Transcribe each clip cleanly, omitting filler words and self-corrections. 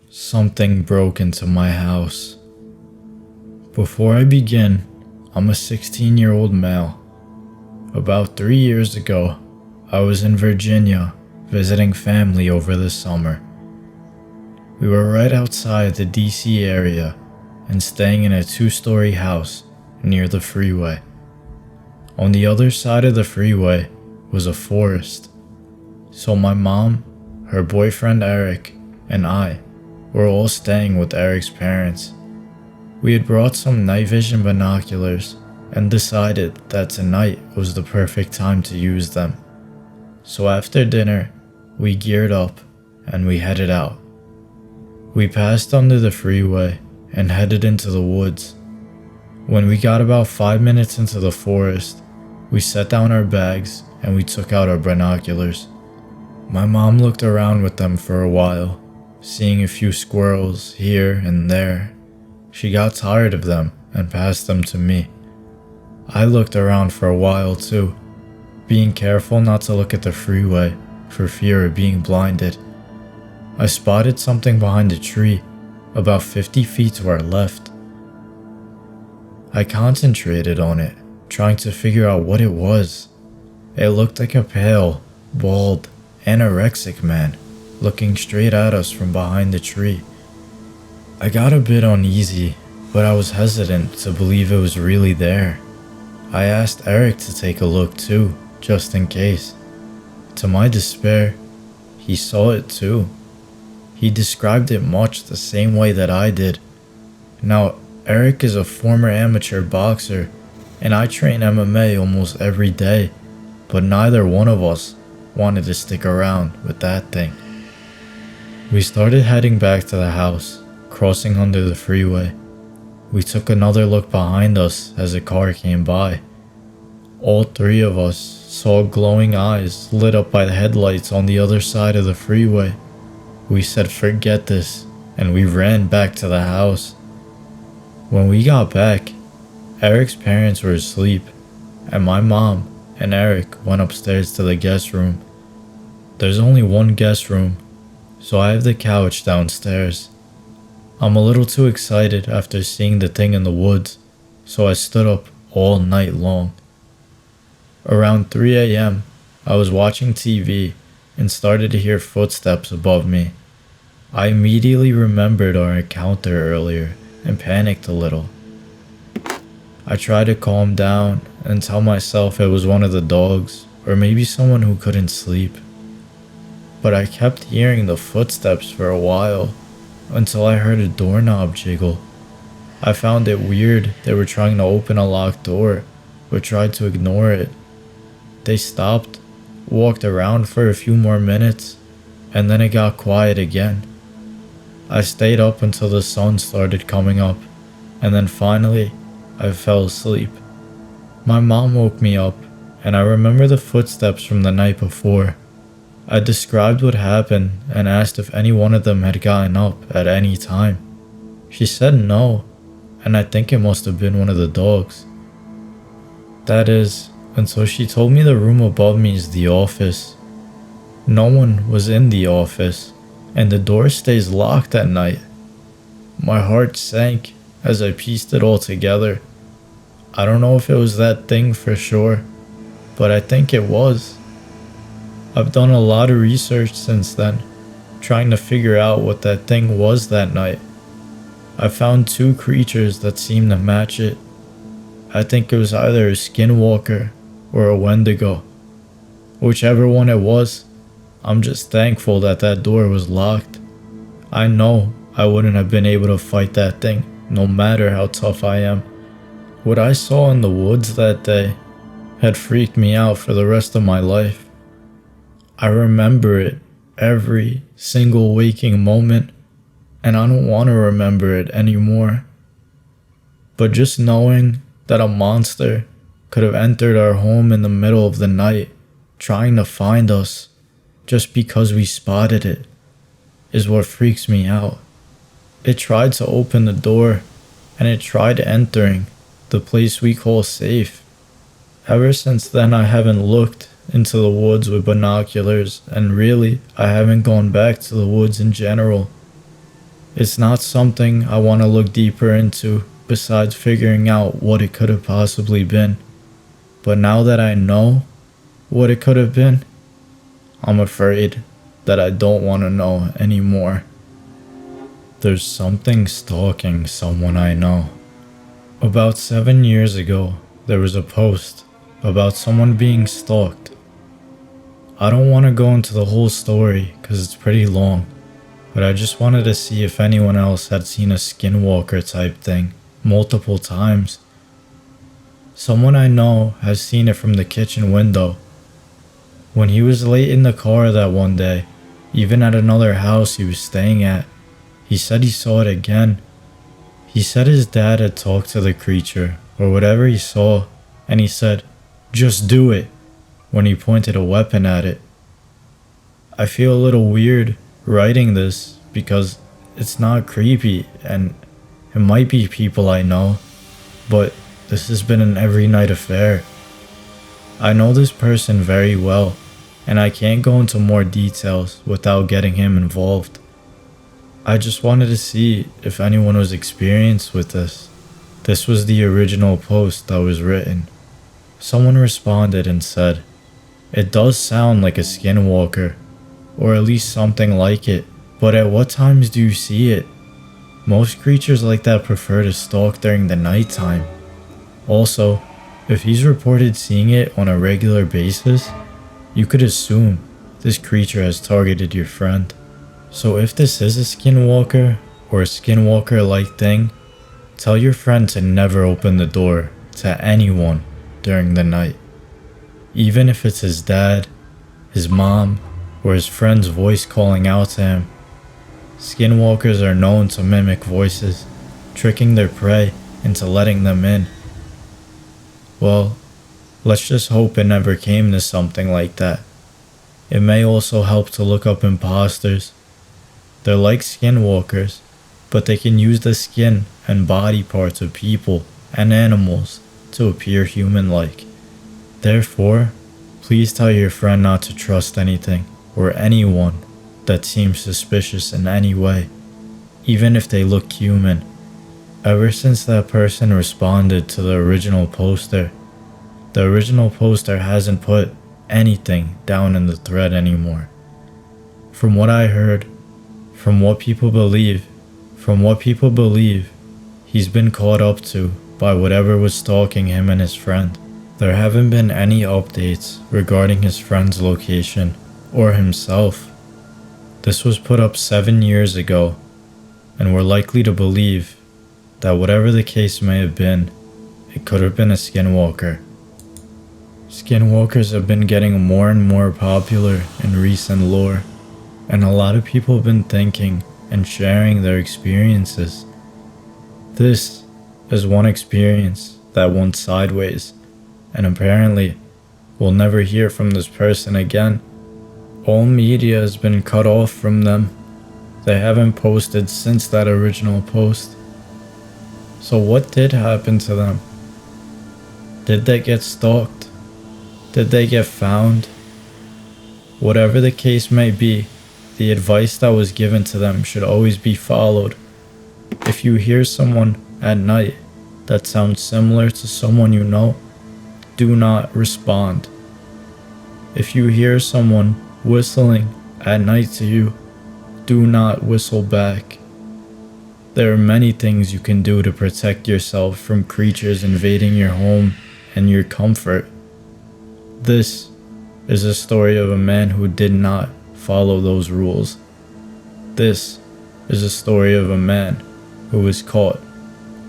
Something broke into my house. Before I begin, I'm a 16-year-old male. About 3 years ago, I was in Virginia visiting family over the summer. We were right outside the DC area and staying in a 2-story house near the freeway. On the other side of the freeway was a forest. So my mom, her boyfriend Eric, and I were all staying with Eric's parents. We had brought some night vision binoculars and decided that tonight was the perfect time to use them. So after dinner, we geared up and we headed out. We passed under the freeway and headed into the woods. When we got about 5 minutes into the forest, we set down our bags and we took out our binoculars. My mom looked around with them for a while, seeing a few squirrels here and there. She got tired of them and passed them to me. I looked around for a while too, being careful not to look at the freeway for fear of being blinded. I spotted something behind a tree about 50 feet to our left. I concentrated on it, trying to figure out what it was. It looked like a pale, bald, anorexic man looking straight at us from behind the tree. I got a bit uneasy, but I was hesitant to believe it was really there. I asked Eric to take a look too, just in case. To my despair, he saw it too. He described it much the same way that I did. Now, Eric is a former amateur boxer, and I train MMA almost every day, but neither one of us wanted to stick around with that thing. We started heading back to the house, crossing under the freeway. We took another look behind us as a car came by. All three of us saw glowing eyes lit up by the headlights on the other side of the freeway. We said forget this, and we ran back to the house. When we got back, Eric's parents were asleep, and my mom and Eric went upstairs to the guest room. There's only one guest room, so I have the couch downstairs. I'm a little too excited after seeing the thing in the woods, so I stood up all night long. Around 3 a.m., I was watching TV and started to hear footsteps above me. I immediately remembered our encounter earlier and panicked a little. I tried to calm down and tell myself it was one of the dogs or maybe someone who couldn't sleep. But I kept hearing the footsteps for a while until I heard a doorknob jiggle. I found it weird they were trying to open a locked door, but tried to ignore it. They stopped, walked around for a few more minutes, and then it got quiet again. I stayed up until the sun started coming up, and then finally, I fell asleep. My mom woke me up, and I remember the footsteps from the night before. I described what happened and asked if any one of them had gotten up at any time. She said no, and I think it must have been one of the dogs. That is, until she told me the room above me is the office. No one was in the office, and the door stays locked at night. My heart sank as I pieced it all together. I don't know if it was that thing for sure, but I think it was. I've done a lot of research since then, trying to figure out what that thing was that night. I found 2 creatures that seemed to match it. I think it was either a Skinwalker or a Wendigo. Whichever one it was, I'm just thankful that that door was locked. I know I wouldn't have been able to fight that thing, no matter how tough I am. What I saw in the woods that day had freaked me out for the rest of my life. I remember it every single waking moment, and I don't want to remember it anymore. But just knowing that a monster could have entered our home in the middle of the night, trying to find us just because we spotted it, is what freaks me out. It tried to open the door, and it tried entering the place we call safe. Ever since then, I haven't looked into the woods with binoculars, and really, I haven't gone back to the woods in general. It's not something I want to look deeper into besides figuring out what it could have possibly been. But now that I know what it could have been, I'm afraid that I don't want to know anymore. There's something stalking someone I know. About 7 years ago, there was a post about someone being stalked. I don't want to go into the whole story because it's pretty long, but I just wanted to see if anyone else had seen a Skinwalker type thing multiple times. Someone I know has seen it from the kitchen window. When he was late in the car that one day, even at another house he was staying at, he said he saw it again. He said his dad had talked to the creature or whatever he saw, and he said, "Just do it," when he pointed a weapon at it. I feel a little weird writing this because it's not creepy and it might be people I know, but this has been an every night affair. I know this person very well, and I can't go into more details without getting him involved. I just wanted to see if anyone was experienced with this. This was the original post that was written. Someone responded and said, "It does sound like a skinwalker, or at least something like it, but at what times do you see it? Most creatures like that prefer to stalk during the nighttime. Also, if he's reported seeing it on a regular basis, you could assume this creature has targeted your friend. So if this is a skinwalker or a skinwalker-like thing, tell your friend to never open the door to anyone during the night. Even if it's his dad, his mom, or his friend's voice calling out to him. Skinwalkers are known to mimic voices, tricking their prey into letting them in. Well, let's just hope it never came to something like that. It may also help to look up imposters. They're like skinwalkers, but they can use the skin and body parts of people and animals to appear human-like. Therefore, please tell your friend not to trust anything or anyone that seems suspicious in any way, even if they look human. Ever since that person responded to the original poster hasn't put anything down in the thread anymore. From what I heard, from what people believe, he's been caught up to by whatever was stalking him and his friend. There haven't been any updates regarding his friend's location or himself. This was put up 7 years ago, and we're likely to believe that whatever the case may have been, it could have been a skinwalker. Skinwalkers have been getting more and more popular in recent lore, and a lot of people have been thinking and sharing their experiences. This is one experience that went sideways, and apparently we'll never hear from this person again. All media has been cut off from them. They haven't posted since that original post. So what did happen to them? Did they get stalked? Did they get found? Whatever the case may be, the advice that was given to them should always be followed. If you hear someone at night that sounds similar to someone you know, do not respond. If you hear someone whistling at night to you, do not whistle back. There are many things you can do to protect yourself from creatures invading your home and your comfort. This is a story of a man who did not follow those rules. This is a story of a man who was caught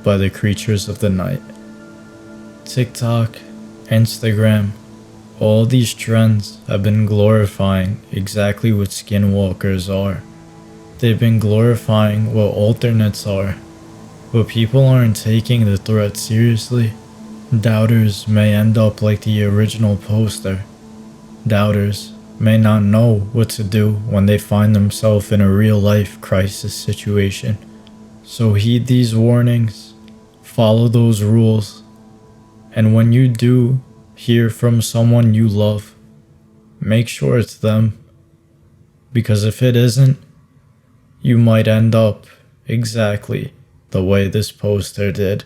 by the creatures of the night. TikTok, Instagram, all these trends have been glorifying exactly what skinwalkers are. They've been glorifying what alternates are, but people aren't taking the threat seriously. Doubters may end up like the original poster. Doubters may not know what to do when they find themselves in a real-life crisis situation. So heed these warnings, follow those rules, and when you do hear from someone you love, make sure it's them, because if it isn't, you might end up exactly the way this poster did.